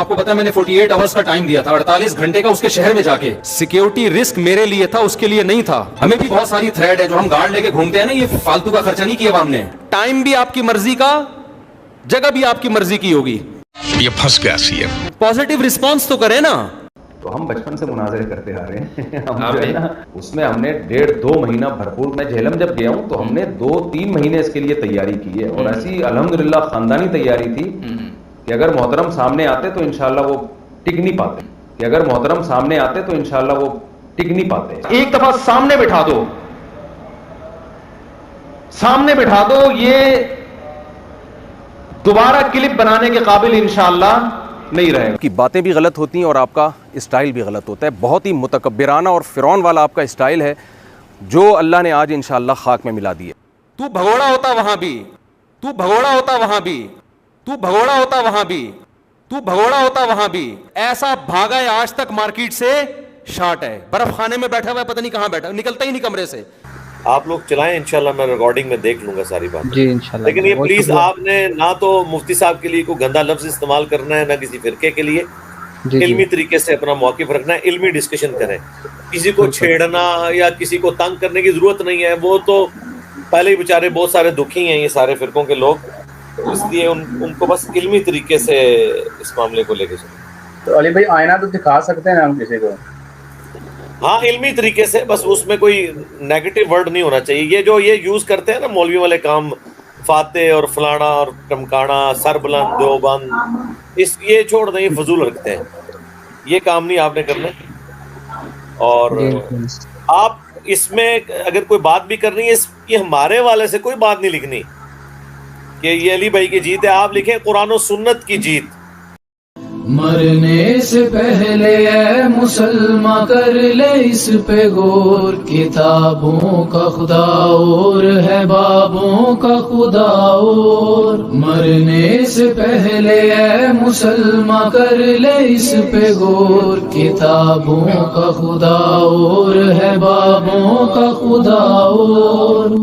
آپ کو پتا ہے میں نے 48 آورز کا ٹائم دیا تھا, 48 گھنٹے کا اس کے شہر میں جا کے. سیکیورٹی رسک میرے لیے تھا, اس کے لیے نہیں تھا. ہمیں بھی بہت ساری تھریڈ ہے جو ہم گارڈ لے کے گھومتے ہیں نا, یہ فالتو کا خرچہ نہیں کیا ہم نے. ٹائم بھی آپ کی مرضی کا, جگہ بھی آپ کی مرضی کی ہوگی. یہ پھنس گیا سی ہے. پازیٹیو رسپانس تو کریں نا. تو ہم بچپن سے مناظرے کرتے آ رہے ہیں. ہم جو ہے نا اس میں ہم نے 1.5-2 مہینہ بھرپور, میں جہلم جب گیا ہوں تو ہم نے 2-3 مہینے اس کے لیے تیاری کی ہے, اور ایسی الحمدللہ خاندانی تیاری تھی کہ اگر محترم سامنے آتے تو انشاءاللہ وہ ٹک نہیں پاتے, کہ اگر محترم سامنے آتے تو انشاءاللہ وہ ٹک نہیں پاتے. ایک دفعہ سامنے بٹھا دو, سامنے بٹھا دو, یہ دوبارہ کلپ بنانے کے قابل انشاءاللہ نہیں رہے گا. کی باتیں بھی غلط ہوتی ہیں اور آپ کا اسٹائل بھی غلط ہوتا ہے. بہت ہی متکبرانہ اور فرعون والا آپ کا اسٹائل ہے جو اللہ نے آج انشاءاللہ خاک میں ملا دی ہے. تو بھگوڑا ہوتا وہاں بھی, تو بھگوڑا ہوتا وہاں بھی, تو بھگوڑا ہوتا وہاں بھی, تو بھگوڑا ہوتا وہاں بھی. ایسا بھاگا ہے آج تک مارکیٹ سے, شارٹ ہے, برف خانے میں بیٹھا ہوا ہے, پتہ نہیں کہاں بیٹھا, نکلتا ہی نہیں کمرے سے. آپ لوگ چلائیں, انشاءاللہ میں ریکارڈنگ میں دیکھ لوں گا ساری بات. جی انشاءاللہ. لیکن یہ پلیز آپ نے نہ تو مفتی صاحب کے لیے کوئی گندا لفظ استعمال کرنا ہے, نہ کسی فرقے کے لیے. علمی طریقے سے اپنا موقف رکھنا ہے, علمی ڈسکشن کریں. کسی کو چھیڑنا یا کسی کو تنگ کرنے کی ضرورت نہیں ہے. وہ تو پہلے ہی بیچارے بہت سارے دکھی ہیں یہ سارے فرقوں کے لوگ, اس لیے ان کو بس علمی طریقے سے اس معاملے کو لے کے چلیں. تو علی بھائی آئینہ تو دکھا سکتے ہیں ہم کسی کو, ہاں علمی طریقے سے, بس اس میں کوئی نیگیٹو ورڈ نہیں ہونا چاہیے. یہ جو یہ یوز کرتے ہیں نا مولوی والے کام, فاتح اور فلانا اور ٹمکانا, سر بلند دیوبند, یہ چھوڑ دیں, یہ فضول رکھتے ہیں. یہ کام نہیں آپ نے کرنا. اور آپ اس میں اگر کوئی بات بھی کرنی ہے, یہ ہمارے والے سے کوئی بات نہیں لکھنی کہ یہ علی بھائی کی جیت ہے. آپ لکھیں قرآن و سنت کی جیت. مرنے سے پہلے اے مسلمان کر لے اس پہ غور, کتابوں کا خدا اور ہے بابوں کا خدا اور. مرنے سے پہلے اے مسلمان کر لے اس پہ غور, کتابوں کا خدا اور ہے بابوں کا خدا اور.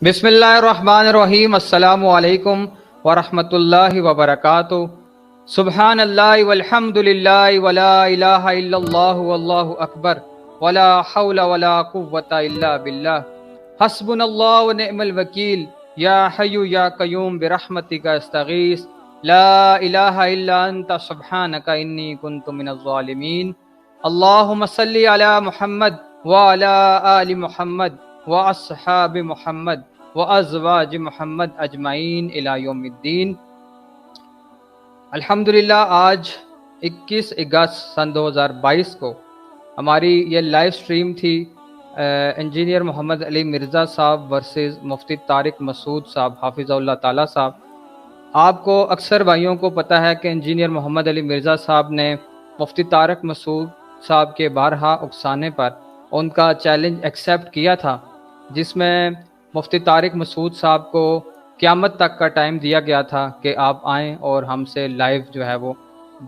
بسم اللہ الرحمن الرحیم. السلام علیکم ورحمۃ اللہ وبرکاتہ. سبحان اللہ والحمد للہ ولا الہ الا اللہ واللہ اکبر ولا حول ولا قوۃ الا باللہ. حسبنا اللہ ونعم الوکیل. یا حی یا قیوم برحمتک استغیث. لا الہ الا انت سبحانک انی کنت من الظالمین. اللہم صلی علی محمد وعلی آل محمد واصحاب محمد وازواج محمد اجمعین الی یوم الدین. الحمدللہ آج 21 اگست سن 2022 کو ہماری یہ لائیو سٹریم تھی انجینئر محمد علی مرزا صاحب ورسز مفتی طارق مسعود صاحب حافظ اللہ تعالیٰ صاحب. آپ کو اکثر بھائیوں کو پتہ ہے کہ انجینئر محمد علی مرزا صاحب نے مفتی طارق مسعود صاحب کے بارہا اکسانے پر ان کا چیلنج ایکسیپٹ کیا تھا, جس میں مفتی طارق مسعود صاحب کو قیامت تک کا ٹائم دیا گیا تھا کہ آپ آئیں اور ہم سے لائیو جو ہے وہ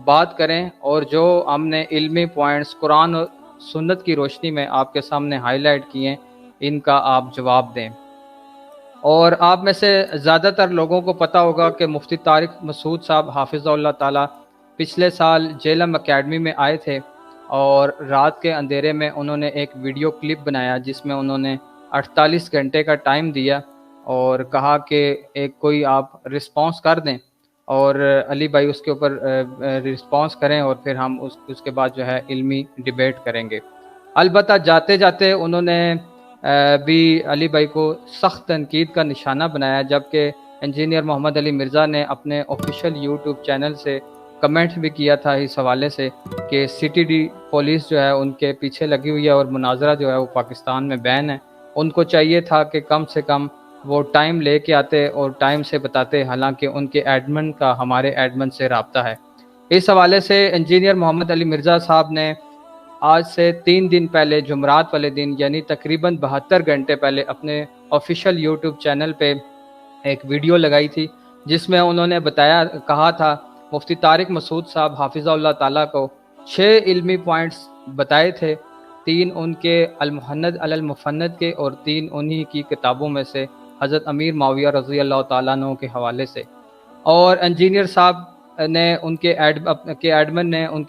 بات کریں, اور جو ہم نے علمی پوائنٹس قرآن و سنت کی روشنی میں آپ کے سامنے ہائی لائٹ کیے ان کا آپ جواب دیں. اور آپ میں سے زیادہ تر لوگوں کو پتہ ہوگا کہ مفتی طارق مسعود صاحب حافظ اللہ تعالیٰ پچھلے سال جہلم اکیڈمی میں آئے تھے, اور رات کے اندھیرے میں انہوں نے ایک ویڈیو کلپ بنایا جس میں انہوں نے 48 گھنٹے کا ٹائم دیا اور کہا کہ ایک کوئی آپ رسپانس کر دیں, اور علی بھائی اس کے اوپر رسپانس کریں, اور پھر ہم اس کے بعد جو ہے علمی ڈیبیٹ کریں گے. البتہ جاتے جاتے انہوں نے بھی علی بھائی کو سخت تنقید کا نشانہ بنایا, جبکہ انجینئر محمد علی مرزا نے اپنے آفیشیل یوٹیوب چینل سے کمنٹ بھی کیا تھا اس حوالے سے کہ سی ٹی ڈی پولیس جو ہے ان کے پیچھے لگی ہوئی ہے اور مناظرہ جو ہے وہ پاکستان میں بین ہے. ان کو چاہیے تھا کہ کم سے کم وہ ٹائم لے کے آتے اور ٹائم سے بتاتے, حالانکہ ان کے ایڈمن کا ہمارے ایڈمن سے رابطہ ہے. اس حوالے سے انجینئر محمد علی مرزا صاحب نے آج سے 3 دن پہلے جمعرات والے دن یعنی تقریباً 72 گھنٹے پہلے اپنے آفیشیل یوٹیوب چینل پہ ایک ویڈیو لگائی تھی, جس میں انہوں نے کہا تھا مفتی طارق مسعود صاحب حافظ اللہ تعالیٰ کو 6 علمی پوائنٹس بتائے تھے, 3 ان کے المحند علی المفند کے اور 3 انہی کی کتابوں میں سے حضرت امیر معاویہ رضی اللہ تعالیٰ عنہ کے حوالے سے، اور انجینئر صاحب نے ان کے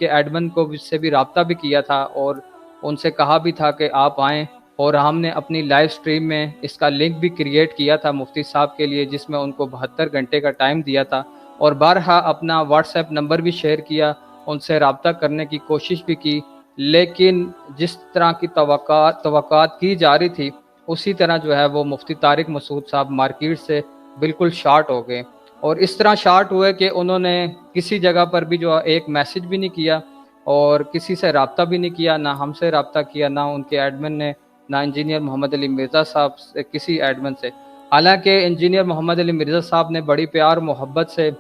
ایڈمن کو سے بھی رابطہ بھی کیا تھا اور ان سے کہا بھی تھا کہ آپ آئیں، اور ہم نے اپنی لائیو سٹریم میں اس کا لنک بھی کریٹ کیا تھا مفتی صاحب کے لیے، جس میں ان کو 72 گھنٹے کا ٹائم دیا تھا، اور بارہا اپنا واٹس ایپ نمبر بھی شیئر کیا، ان سے رابطہ کرنے کی کوشش بھی کی، لیکن جس طرح کی توقعات کی جا رہی تھی اسی طرح جو ہے وہ مفتی طارق مسعود صاحب مارکیٹ سے بالکل شارٹ ہو گئے، اور اس طرح شارٹ ہوئے کہ انہوں نے کسی جگہ پر بھی جو ایک میسج بھی نہیں کیا اور کسی سے رابطہ بھی نہیں کیا، نہ ہم سے رابطہ کیا، نہ ان کے ایڈمن نے، نہ انجینئر محمد علی مرزا صاحب سے کسی ایڈمن سے۔ حالانکہ انجینئر محمد علی مرزا صاحب نے بڑی پیار محبت سے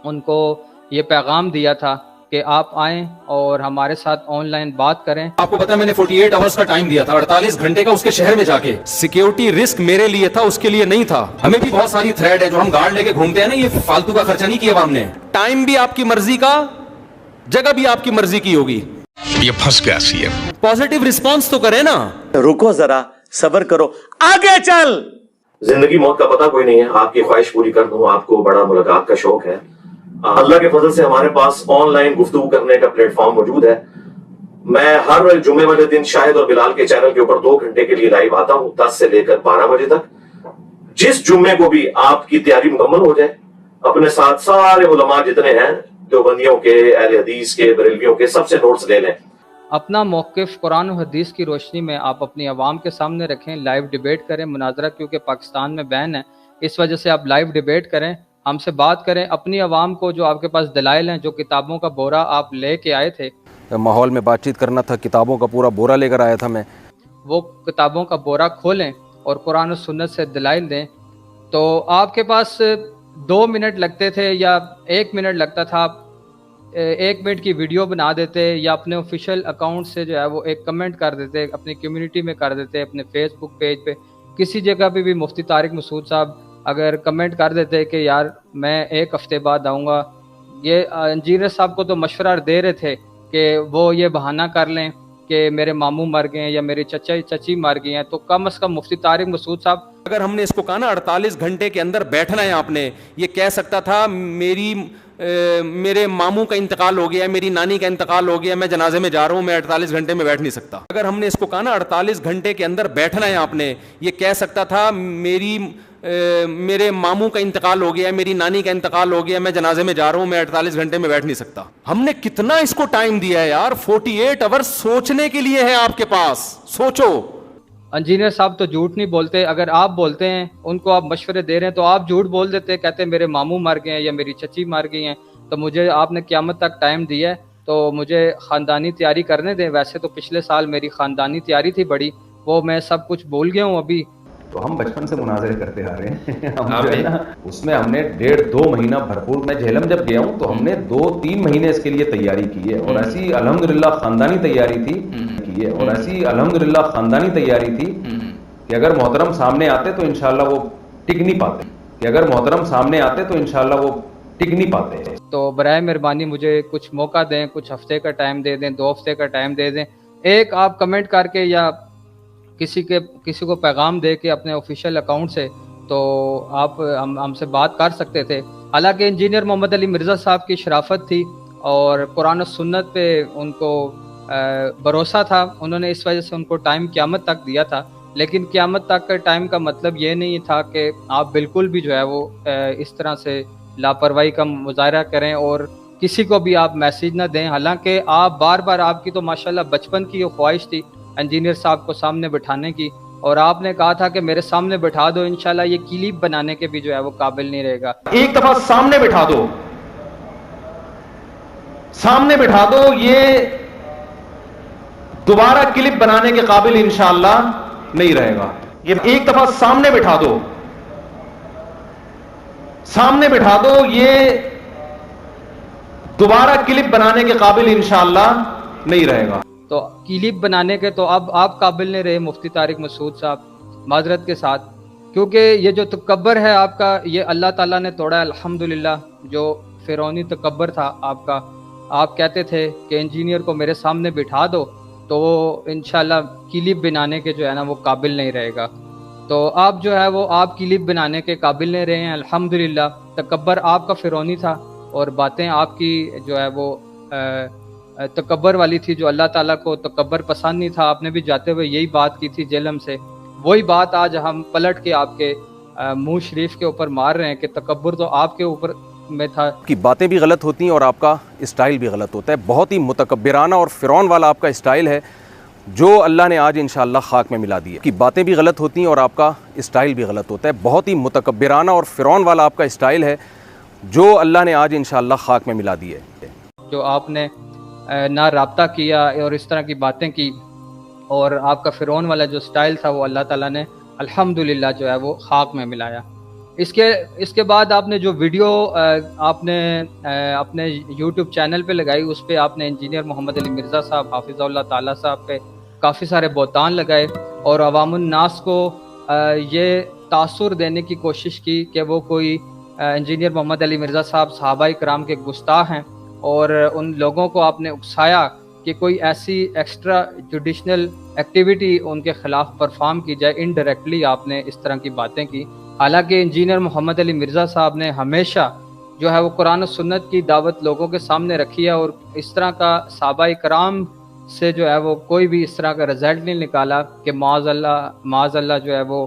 ان کو یہ پیغام دیا تھا کہ آپ آئیں اور ہمارے ساتھ آن لائن بات کریں۔ آپ کو پتا میں نے 48 آورز کا ٹائم دیا تھا، 48 گھنٹے کا اس کے شہر میں جا کے۔ سیکیورٹی رسک میرے لیے تھا، اس کے لیے نہیں تھا۔ ہمیں بھی بہت ساری تھریڈ ہے جو ہم گارڈ لے کے گھومتے ہیں نا، یہ فالتو کا خرچہ نہیں کیا عوام نے۔ ٹائم بھی آپ کی مرضی کا، جگہ بھی آپ کی مرضی کی ہوگی۔ یہ پھنس گیا سی ایم۔ پازیٹیو رسپانس تو کریں نا۔ رکو ذرا، صبر کرو، آگے چل۔ زندگی موت کا پتہ کوئی نہیں ہے، آپ کی خواہش پوری کر دوں، آپ کو بڑا ملاقات کا شوق ہے، اللہ کے فضل سے ہمارے پاس آن لائن گفتگو کرنے کا پلیٹ فارم موجود ہے۔ میں ہر جمعے والے دن شاہد اور بلال کے چینل کے اوپر 2 گھنٹے کے لیے لائیو آتا ہوں، 10 سے لے کر 12 بجے تک۔ جس جمعے کو بھی آپ کی تیاری مکمل ہو جائے، اپنے ساتھ سارے علماء جتنے ہیں، دیوبندیوں کے، اہل حدیث کے، بریلویوں کے، سب سے نوٹس لے لیں۔ اپنا موقف قرآن و حدیث کی روشنی میں آپ اپنی عوام کے سامنے رکھیں، لائیو ڈیبیٹ کریں، مناظرہ کیونکہ پاکستان میں بین ہے، اس وجہ سے آپ لائیو ڈیبیٹ کریں، ہم سے بات کریں، اپنی عوام کو جو آپ کے پاس دلائل ہیں، جو کتابوں کا بورا آپ لے کے آئے تھے، ماحول میں بات چیت کرنا تھا، کتابوں کا پورا بورا لے کر آیا تھا میں، وہ کتابوں کا بورا کھولیں اور قرآن و سنت سے دلائل دیں۔ تو آپ کے پاس 2 منٹ لگتے تھے یا 1 منٹ لگتا تھا، آپ 1 منٹ کی ویڈیو بنا دیتے یا اپنے آفیشیل اکاؤنٹ سے جو ہے وہ ایک کمنٹ کر دیتے، اپنی کمیونٹی میں کر دیتے، اپنے فیس بک پیج پہ کسی جگہ پہ بھی مفتی طارق مسعود صاحب اگر کمنٹ کر دیتے کہ یار میں 1 ہفتے بعد آؤں گا۔ یہ انجینئر صاحب کو تو مشورہ دے رہے تھے کہ وہ یہ بہانہ کر لیں کہ میرے ماموں مر گئے ہیں یا میری چچی مر گئی ہیں، تو کم از کم مفتی طارق مسعود صاحب اگر ہم نے اس کو کہا نا 48 گھنٹے کے اندر بیٹھنا ہے، آپ نے یہ کہہ سکتا تھا میرے ماموں کا انتقال ہو گیا ہے، میری نانی کا انتقال ہو گیا ہے، میں جنازے میں جا رہا ہوں، میں 48 گھنٹے میں بیٹھ نہیں سکتا۔ اگر ہم نے اس کو کہا نا 48 گھنٹے کے اندر بیٹھنا ہے، آپ نے یہ کہہ سکتا تھا میرے ماموں کا انتقال ہو گیا ہے، میری نانی کا انتقال ہو گیا ہے، میں جنازے میں جا رہا ہوں، میں 48 گھنٹے میں بیٹھ نہیں سکتا۔ ہم نے کتنا اس کو ٹائم دیا ہے یار، 48 آورز سوچنے کے لیے ہے آپ کے پاس، سوچو۔ انجینئر صاحب تو جھوٹ نہیں بولتے، اگر آپ بولتے ہیں ان کو آپ مشورے دے رہے ہیں تو آپ جھوٹ بول دیتے، کہتے ہیں میرے ماموں مر گئے ہیں یا میری چچی مر گئی ہیں، تو مجھے آپ نے قیامت تک ٹائم دیا ہے تو مجھے خاندانی تیاری کرنے دیں۔ ویسے تو پچھلے سال میری خاندانی تیاری تھی بڑی، وہ میں سب کچھ بھول گیا ہوں ابھی۔ تو ہم بچپن سے مناظرے کرتے آ رہے ہیں، ہم جو ہے نا اس میں ہم نے 1.5-2 مہینہ بھرپور، میں جہلم جب گیا ہوں تو ہم نے 2-3 مہینے اس کے لیے تیاری کی ہے، اور ایسی الحمدللہ خاندانی تیاری تھی کہ اگر محترم سامنے آتے تو انشاءاللہ وہ ٹک نہیں پاتے تو برائے مہربانی مجھے کچھ موقع دیں، کچھ ہفتے کا ٹائم دے دیں، 2 ہفتے کا ٹائم دے دیں، ایک آپ کمنٹ کر کے یا کسی کو پیغام دے کے اپنے آفیشیل اکاؤنٹ سے تو آپ ہم سے بات کر سکتے تھے۔ حالانکہ انجینئر محمد علی مرزا صاحب کی شرافت تھی اور قرآن و سنت پہ ان کو بھروسہ تھا، انہوں نے اس وجہ سے ان کو ٹائم قیامت تک دیا تھا، لیکن قیامت تک کا ٹائم کا مطلب یہ نہیں تھا کہ آپ بالکل بھی جو ہے وہ اس طرح سے لاپرواہی کا مظاہرہ کریں اور کسی کو بھی آپ میسیج نہ دیں۔ حالانکہ آپ بار بار، آپ کی تو ماشاءاللہ بچپن کی یہ خواہش تھی انجینئر صاحب کو سامنے بٹھانے کی، اور آپ نے کہا تھا کہ میرے سامنے بٹھا دو، انشاءاللہ یہ کلپ بنانے کے بھی جو ہے وہ قابل نہیں رہے گا۔ ایک دفعہ سامنے بٹھا دو، یہ دوبارہ کلپ بنانے کے قابل انشاءاللہ نہیں رہے گا۔ یہ ایک دفعہ سامنے بٹھا دو، یہ دوبارہ کلپ بنانے کے قابل انشاءاللہ نہیں رہے گا۔ تو کلپ بنانے کے تو اب آپ قابل نہیں رہے مفتی طارق مسعود صاحب، معذرت کے ساتھ، کیونکہ یہ جو تکبر ہے آپ کا، یہ اللہ تعالیٰ نے توڑا ہے الحمدللہ۔ جو فرعونی تکبر تھا آپ کا، آپ کہتے تھے کہ انجینئر کو میرے سامنے بٹھا دو تو وہ انشاءاللہ کلپ بنانے کے جو ہے نا وہ قابل نہیں رہے گا۔ تو آپ جو ہے وہ آپ کلپ بنانے کے قابل نہیں رہے ہیں الحمدللہ. تکبر آپ کا فرعونی تھا اور باتیں آپ کی جو ہے وہ تکبر والی تھی، جو اللہ تعالیٰ کو تکبر پسند نہیں تھا. آپ نے بھی جاتے ہوئے یہی بات کی تھی جہلم سے، وہی بات آج ہم پلٹ کے آپ کے منہ شریف کے اوپر مار رہے ہیں کہ تکبر تو آپ کے اوپر میں تھا. کی باتیں بھی غلط ہوتی ہیں اور آپ کا اسٹائل بھی غلط ہوتا ہے. بہت ہی متکبرانہ اور فرعون والا آپ کا اسٹائل ہے جو اللہ نے آج انشاءاللہ خاک میں ملا دی ہے. کی باتیں بھی غلط ہوتی ہیں اور آپ کا اسٹائل بھی غلط ہوتا ہے. بہت ہی متکبرانہ اور فرعون والا آپ کا اسٹائل ہے جو اللہ نے آج انشاءاللہ خاک میں ملا دی ہے. جو آپ نے نہ رابطہ کیا اور اس طرح کی باتیں کی، اور آپ کا فرعون والا جو سٹائل تھا وہ اللہ تعالیٰ نے الحمدللہ جو ہے وہ خاک میں ملایا. اس کے بعد آپ نے جو ویڈیو آپ نے اپنے یوٹیوب چینل پہ لگائی، اس پہ آپ نے انجینئر محمد علی مرزا صاحب حافظ اللہ تعالیٰ صاحب پہ کافی سارے بہتان لگائے اور عوام الناس کو یہ تاثر دینے کی کوشش کی کہ وہ کوئی انجینئر محمد علی مرزا صاحب صحابہ کرام کے گستاخ ہیں، اور ان لوگوں کو آپ نے اکسایا کہ کوئی ایسی ایکسٹرا جوڈیشنل ایکٹیویٹی ان کے خلاف پرفارم کی جائے. انڈائریکٹلی آپ نے اس طرح کی باتیں کی. حالانکہ انجینئر محمد علی مرزا صاحب نے ہمیشہ جو ہے وہ قرآن و سنت کی دعوت لوگوں کے سامنے رکھی ہے، اور اس طرح کا صحابہ کرام سے جو ہے وہ کوئی بھی اس طرح کا رزلٹ نہیں نکالا کہ معاذ اللہ جو ہے وہ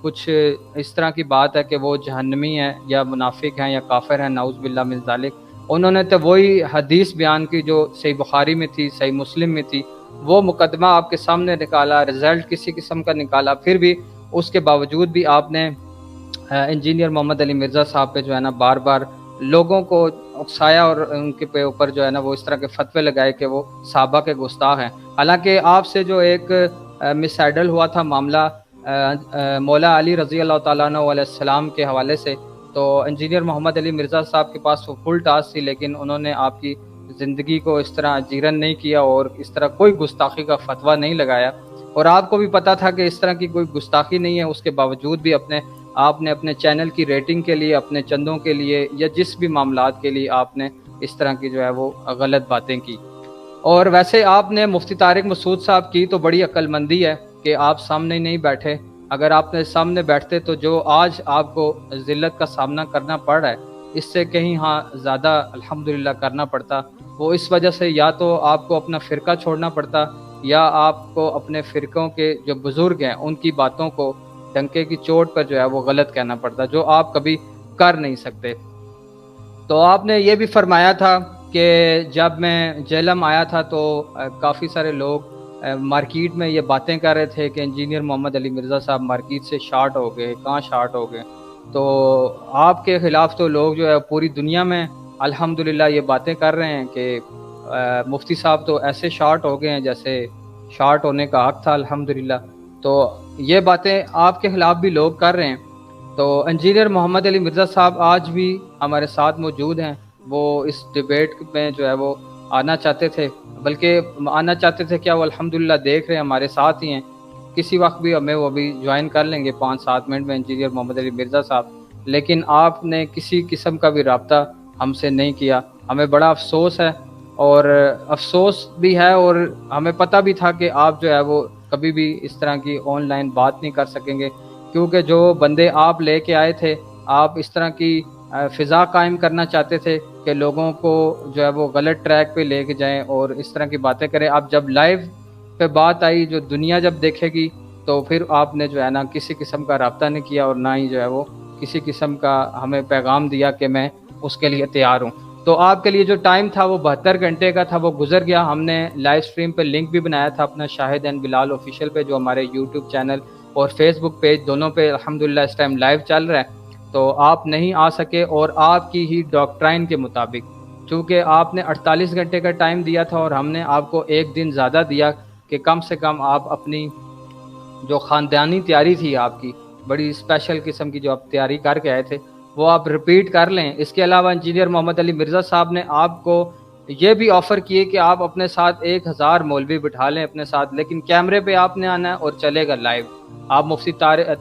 کچھ اس طرح کی بات ہے کہ وہ جہنمی ہیں یا منافق ہیں یا کافر ہیں، نعوذ باللہ من ذالک. انہوں نے تو وہی حدیث بیان کی جو صحیح بخاری میں تھی، صحیح مسلم میں تھی، وہ مقدمہ آپ کے سامنے نکالا، رزلٹ کسی قسم کا نکالا. پھر بھی اس کے باوجود بھی آپ نے انجینئر محمد علی مرزا صاحب پہ جو ہے نا بار بار لوگوں کو اکسایا اور ان کے پہ اوپر جو ہے نا وہ اس طرح کے فتوے لگائے کہ وہ صحابہ کے گستاخ ہیں. حالانکہ آپ سے جو ایک مس ہینڈل ہوا تھا معاملہ مولا علی رضی اللہ تعالیٰ عنہ علیہ السلام کے حوالے سے، تو انجینئر محمد علی مرزا صاحب کے پاس وہ فل ٹاسک تھی، لیکن انہوں نے آپ کی زندگی کو اس طرح جیرن نہیں کیا اور اس طرح کوئی گستاخی کا فتویٰ نہیں لگایا. اور آپ کو بھی پتا تھا کہ اس طرح کی کوئی گستاخی نہیں ہے، اس کے باوجود بھی آپ نے اپنے چینل کی ریٹنگ کے لیے، اپنے چندوں کے لیے یا جس بھی معاملات کے لیے آپ نے اس طرح کی جو ہے وہ غلط باتیں کی. اور ویسے آپ نے مفتی طارق مسعود صاحب کی تو بڑی عقل مندی ہے کہ آپ سامنے نہیں بیٹھے. اگر آپ نے سامنے بیٹھتے تو جو آج آپ کو ذلت کا سامنا کرنا پڑ رہا ہے اس سے کہیں زیادہ الحمدللہ کرنا پڑتا. وہ اس وجہ سے یا تو آپ کو اپنا فرقہ چھوڑنا پڑتا یا آپ کو اپنے فرقوں کے جو بزرگ ہیں ان کی باتوں کو ڈنکے کی چوٹ پر جو ہے وہ غلط کہنا پڑتا، جو آپ کبھی کر نہیں سکتے. تو آپ نے یہ بھی فرمایا تھا کہ جب میں جہلم آیا تھا تو کافی سارے لوگ مارکیٹ میں یہ باتیں کر رہے تھے کہ انجینئر محمد علی مرزا صاحب مارکیٹ سے شارٹ ہو گئے. کہاں شارٹ ہو گئے؟ تو آپ کے خلاف تو لوگ جو ہے پوری دنیا میں الحمدللہ یہ باتیں کر رہے ہیں کہ مفتی صاحب تو ایسے شارٹ ہو گئے ہیں جیسے شارٹ ہونے کا حق تھا الحمدللہ. تو یہ باتیں آپ کے خلاف بھی لوگ کر رہے ہیں. تو انجینئر محمد علی مرزا صاحب آج بھی ہمارے ساتھ موجود ہیں. وہ اس ڈیبیٹ میں جو ہے وہ آنا چاہتے تھے، بلکہ آنا چاہتے تھے کیا، وہ الحمدللہ دیکھ رہے ہیں ہمارے ساتھ ہی ہیں. کسی وقت بھی ہمیں وہ بھی جوائن کر لیں گے 5-7 منٹ میں انجینئر محمد علی مرزا صاحب. لیکن آپ نے کسی قسم کا بھی رابطہ ہم سے نہیں کیا. ہمیں بڑا افسوس ہے، اور افسوس بھی ہے، اور ہمیں پتہ بھی تھا کہ آپ جو ہے وہ کبھی بھی اس طرح کی آن لائن بات نہیں کر سکیں گے، کیونکہ جو بندے آپ لے کے آئے تھے، آپ اس طرح کی فضا قائم کرنا چاہتے تھے کہ لوگوں کو جو ہے وہ غلط ٹریک پہ لے کے جائیں اور اس طرح کی باتیں کریں. اب جب لائیو پہ بات آئی، جو دنیا جب دیکھے گی، تو پھر آپ نے جو ہے نا کسی قسم کا رابطہ نہیں کیا اور نہ ہی جو ہے وہ کسی قسم کا ہمیں پیغام دیا کہ میں اس کے لیے تیار ہوں. تو آپ کے لیے جو ٹائم تھا وہ 72 گھنٹے کا تھا، وہ گزر گیا. ہم نے لائیو سٹریم پہ لنک بھی بنایا تھا اپنا شاہد اینڈ بلال آفیشیل پہ، جو ہمارے یوٹیوب چینل اور فیس بک پیج دونوں پہ الحمدللہ اس ٹائم لائیو چل رہا ہے. تو آپ نہیں آ سکے، اور آپ کی ہی ڈاکٹرائن کے مطابق، چونکہ آپ نے 48 گھنٹے کا ٹائم دیا تھا اور ہم نے آپ کو ایک دن زیادہ دیا کہ کم سے کم آپ اپنی جو خاندانی تیاری تھی، آپ کی بڑی اسپیشل قسم کی جو آپ تیاری کر کے آئے تھے، وہ آپ ریپیٹ کر لیں. اس کے علاوہ انجینئر محمد علی مرزا صاحب نے آپ کو یہ بھی آفر کیے کہ آپ اپنے ساتھ 1000 مولوی بٹھا لیں اپنے ساتھ، لیکن کیمرے پہ آپ نے آنا ہے اور چلے گا لائیو. آپ مفتی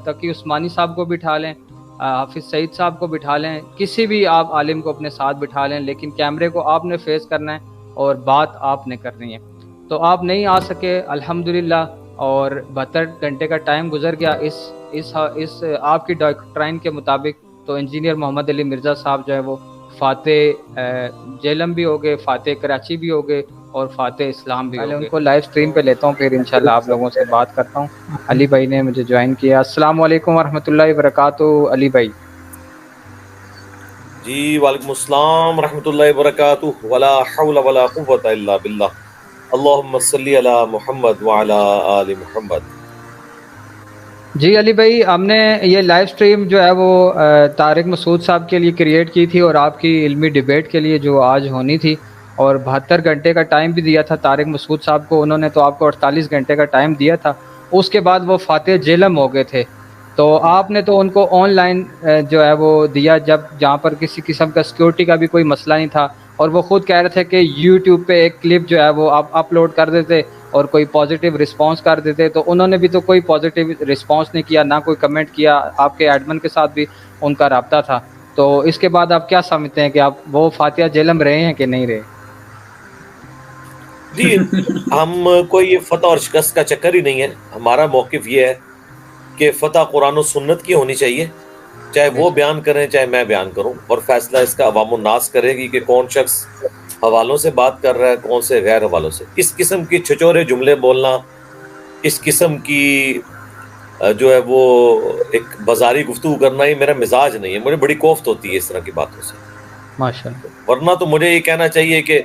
تقی عثمانی صاحب کو بٹھا لیں، حافظ سعید صاحب کو بٹھا لیں، کسی بھی آپ عالم کو اپنے ساتھ بٹھا لیں، لیکن کیمرے کو آپ نے فیس کرنا ہے اور بات آپ نے کرنی ہے. تو آپ نہیں آ سکے الحمدللہ. اور 72 گھنٹے کا ٹائم گزر گیا اس آپ کی ڈاکٹرائن کے مطابق، تو انجینئر محمد علی مرزا صاحب جو ہے وہ فاتح جیلم بھی ہو گئے، فاتح کراچی بھی ہو گئے اور فاتح اسلام بھی ہو گئے. ان کو لائیو سٹریم پہ لیتا ہوں، پھر انشاءاللہ آپ لوگوں سے بات کرتا ہوں. علی بھائی نے مجھے جوائن کیا. السلام علیکم ورحمۃ اللہ وبرکاتہ. علی بھائی جی وعلیکم السلام ورحمۃ اللہ وبرکاتہ. ولا حول ولا قوۃ الا باللہ. اللہم صلی علی محمد وعلی آل محمد. جی علی بھائی، ہم نے یہ لائیو سٹریم جو ہے وہ طارق مسعود صاحب کے لیے کریٹ کی تھی اور آپ کی علمی ڈیبیٹ کے لیے جو آج ہونی تھی، اور 72 گھنٹے کا ٹائم بھی دیا تھا طارق مسعود صاحب کو. انہوں نے تو آپ کو 48 گھنٹے کا ٹائم دیا تھا. اس کے بعد وہ فاتح جیلم ہو گئے تھے، تو آپ نے تو ان کو آن لائن جو ہے وہ دیا، جہاں پر کسی قسم کا سیکیورٹی کا بھی کوئی مسئلہ نہیں تھا، اور وہ خود کہہ رہے تھے کہ یوٹیوب پہ ایک کلپ جو ہے وہ آپ اپلوڈ کر دیتے اور کوئی پازیٹیو رسپانس کر دیتے. تو انہوں نے بھی تو کوئی پازیٹیو رسپانس نہیں کیا، نہ کوئی کمنٹ کیا. آپ کے ایڈمن کے ساتھ بھی ان کا رابطہ تھا. تو اس کے بعد آپ کیا سمجھتے ہیں کہ آپ وہ فاتحہ جیلم رہے ہیں کہ نہیں رہے؟ جی ہم کوئی یہ فتح اور شکست کا چکر ہی نہیں ہے. ہمارا موقف یہ ہے کہ فتح قرآن و سنت کی ہونی چاہیے، چاہے وہ بیان کریں چاہے میں بیان کروں، اور فیصلہ اس کا عوام الناس کرے گی کہ کون شخص حوالوں سے بات کر رہا ہے، کون سے غیر حوالوں سے. اس قسم کی چھچورے جملے بولنا، اس قسم کی جو ہے وہ ایک بازاری گفتگو کرنا، یہ میرا مزاج نہیں ہے. مجھے بڑی کوفت ہوتی ہے اس طرح کی باتوں سے. ماشاءاللہ. ورنہ تو مجھے یہ کہنا چاہیے کہ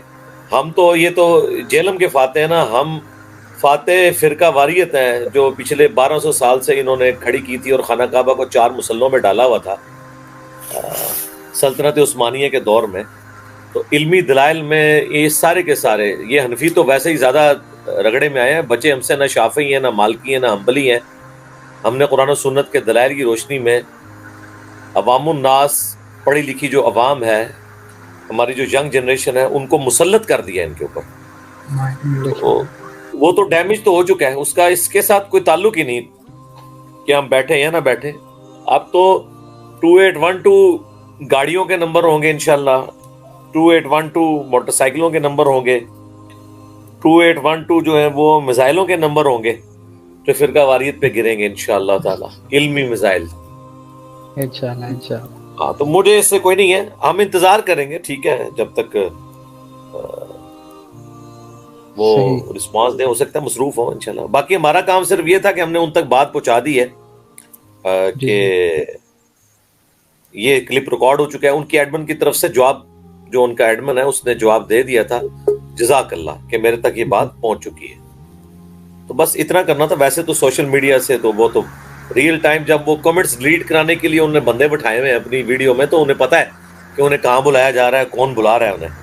ہم تو یہ تو جیلم کے فاتح ہیں نا، ہم فاتح فرقہ واریت ہیں جو پچھلے 1200 سال سے انہوں نے کھڑی کی تھی اور خانہ کعبہ کو 4 مسلوں میں ڈالا ہوا تھا سلطنت عثمانیہ کے دور میں. تو علمی دلائل میں یہ سارے کے سارے، یہ حنفی تو ویسے ہی زیادہ رگڑے میں آئے ہیں، بچے ہم سے نہ شافعی ہیں نہ مالکی ہیں نہ حنبلی ہیں. ہم نے قرآن و سنت کے دلائل کی روشنی میں عوام الناس، پڑھی لکھی جو عوام ہے، ہماری جو ینگ جنریشن ہے، ان کو مسلط کر دیا ان کے اوپر. وہ تو ڈیمیج تو ہو چکا ہے، اس کا اس کے ساتھ کوئی تعلق ہی نہیں کہ ہم بیٹھے یا نہ بیٹھے. اب تو 2812 گاڑیوں کے نمبر ہوں گے انشاءاللہ، 2812 موٹر سائیکلوں کے نمبر ہوں گے، 2812 جو ہیں وہ میزائلوں کے نمبر ہوں گے جو فرقہ واریت پہ گریں گے انشاءاللہ تعالی، علمی میزائل انشاءاللہ. ہاں تو مجھے اس سے کوئی نہیں ہے، ہم انتظار کریں گے، ٹھیک ہے، جب تک وہ رسپانس دیں. ہو سکتا ہے مصروف ہوں انشاءاللہ. باقی ہمارا کام صرف یہ تھا کہ ہم نے ان تک بات پہنچا دی ہے کہ یہ کلپ ریکارڈ ہو چکا ہے. ان کی ایڈمن کی طرف سے جواب، جو ان کا ایڈمن ہے اس نے جواب دے دیا تھا، جزاک اللہ، کہ میرے تک یہ بات پہنچ چکی ہے. تو بس اتنا کرنا تھا. ویسے تو سوشل میڈیا سے تو وہ تو ریئل ٹائم، جب وہ کمنٹس ڈیلیٹ کرانے کے لیے انہوں نے بندے بٹھائے ہوئے ہیں اپنی ویڈیو میں، تو انہیں پتہ ہے کہ انہیں کہاں بلایا جا رہا ہے، کون بلا رہا ہے انہیں.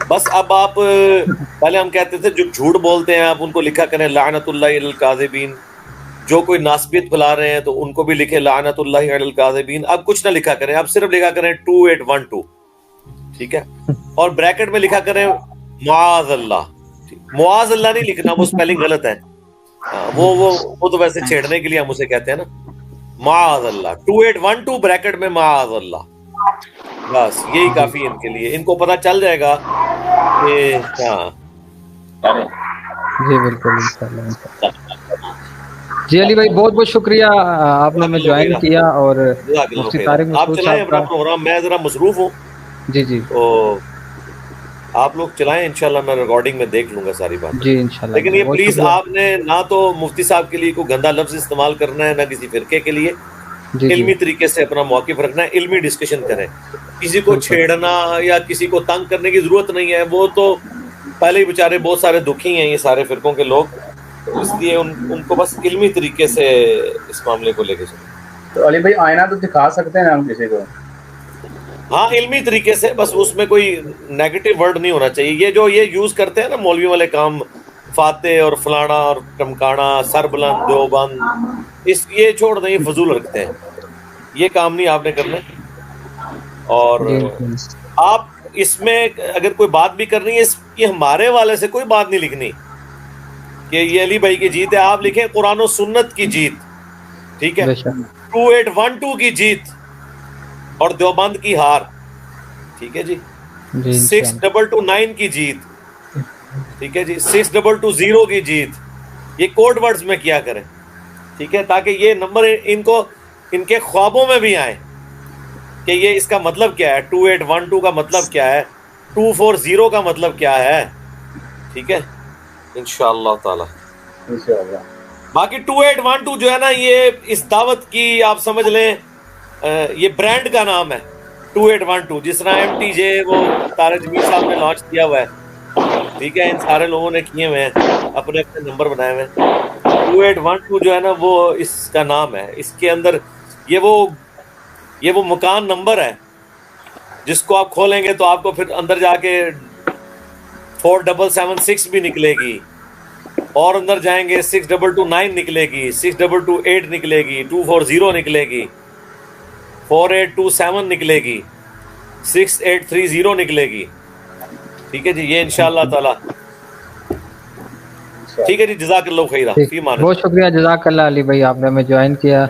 بس اب آپ پہلے ہم کہتے تھے جو جھوٹ بولتے ہیں آپ ان کو لکھا کریں لعنت اللہ علی الکاذبین، جو کوئی ناسبیت پھیلا رہے ہیں تو ان کو بھی لکھیں لعنت اللہ علی الکاذبین. اب کچھ نہ لکھا کریں، اب صرف لکھا کریں 2812، ٹھیک ہے، اور بریکٹ میں لکھا کریں معاذ اللہ. معاذ اللہ نہیں لکھنا، وہ سپیلنگ غلط ہے. وہ تو ویسے چھیڑنے کے لیے ہم اسے کہتے ہیں نا، معاذ اللہ. 2812 بریکٹ میں معاذ اللہ، بس یہی کافی ہے ان کے لیے. ان کو پتہ چل جائے گا کہ ہاں. جی بالکل انشاءاللہ. جی علی بھائی بہت بہت شکریہ، آپ نے ہمیں جوائن کیا. اور مفتی طارق آپ مسعود چلائیں صاحب اپنا کا، پروگرام، میں ذرا مصروف ہوں. جی تو آپ لوگ چلائیں، انشاءاللہ میں ریکارڈنگ میں دیکھ لوں گا ساری بات. جی انشاءاللہ. لیکن یہ پلیز آپ نے نہ تو مفتی صاحب کے لیے کوئی گندا لفظ استعمال کرنا ہے، نہ کسی فرقے کے لیے. علمی طریقے سے اپنا موقف رکھنا ہے، علمی ڈسکشن کریں. کسی کو چھیڑنا یا کسی کو تنگ کرنے کی ضرورت نہیں ہے. وہ تو پہلے ہی بیچارے بہت سارے دکھی ہیں یہ سارے فرقوں کے لوگ، اس لیے ان کو بس علمی طریقے سے اس معاملے کو لے کے چلیں. تو علی بھائی آئینہ تو دکھا سکتے ہیں ہم کسی کو؟ ہاں علمی طریقے سے، بس اس میں کوئی نیگیٹو ورڈ نہیں ہونا چاہیے. یہ جو یہ یوز کرتے ہیں نا مولوی والے کام، فاتح اور فلانا اور ٹمکانا، سر بلند دیوبند، یہ چھوڑ دیں، یہ فضول رکھتے ہیں. یہ کام نہیں آپ نے کرنا. اور آپ اس میں اگر کوئی بات بھی کرنی ہے، یہ ہمارے والے سے کوئی بات نہیں لکھنی کہ یہ علی بھائی کی جیت ہے. آپ لکھیں قرآن و سنت کی جیت، ٹھیک ہے، 2812 کی جیت اور دیوبند کی ہار، ٹھیک ہے جی. 6229 کی جیت، ٹھیک ہے جی. 6220 کی جیت، یہ کوڈ ورڈز میں کیا کریں, ٹھیک ہے, تاکہ یہ نمبر ان کو ان کے خوابوں میں بھی آئیں کہ یہ اس کا مطلب کیا ہے, 2812 کا مطلب کیا ہے, 240 کا مطلب کیا ہے, ٹھیک ہے, انشاءاللہ تعالی. باقی 2812 جو ہے نا, یہ اس دعوت کی آپ سمجھ لیں یہ برانڈ کا نام ہے 2812, جس طرح MTJ وہ طارق جمیل صاحب نے لانچ کیا ہوا ہے, ٹھیک ہے, ان سارے لوگوں نے کیے ہوئے ہیں, اپنے اپنے نمبر بنائے ہوئے ہیں. 2812 جو ہے نا وہ اس کا نام ہے. اس کے اندر یہ وہ مکان نمبر ہے جس کو آپ کھولیں گے تو آپ کو پھر اندر جا کے 4776 بھی نکلے گی, اور اندر جائیں گے 6229 نکلے گی, 6228 نکلے گی, 240 نکلے گی, 4827 نکلے گی, 6830 نکلے گی, ٹھیک ہے جی. یہ انشاءاللہ تعالی ٹھیک ہے جی. جزاک اللہ خیرہ. بہت شکریہ, جزاک اللہ علی بھائی, آپ نے ہمیں جوائن کیا.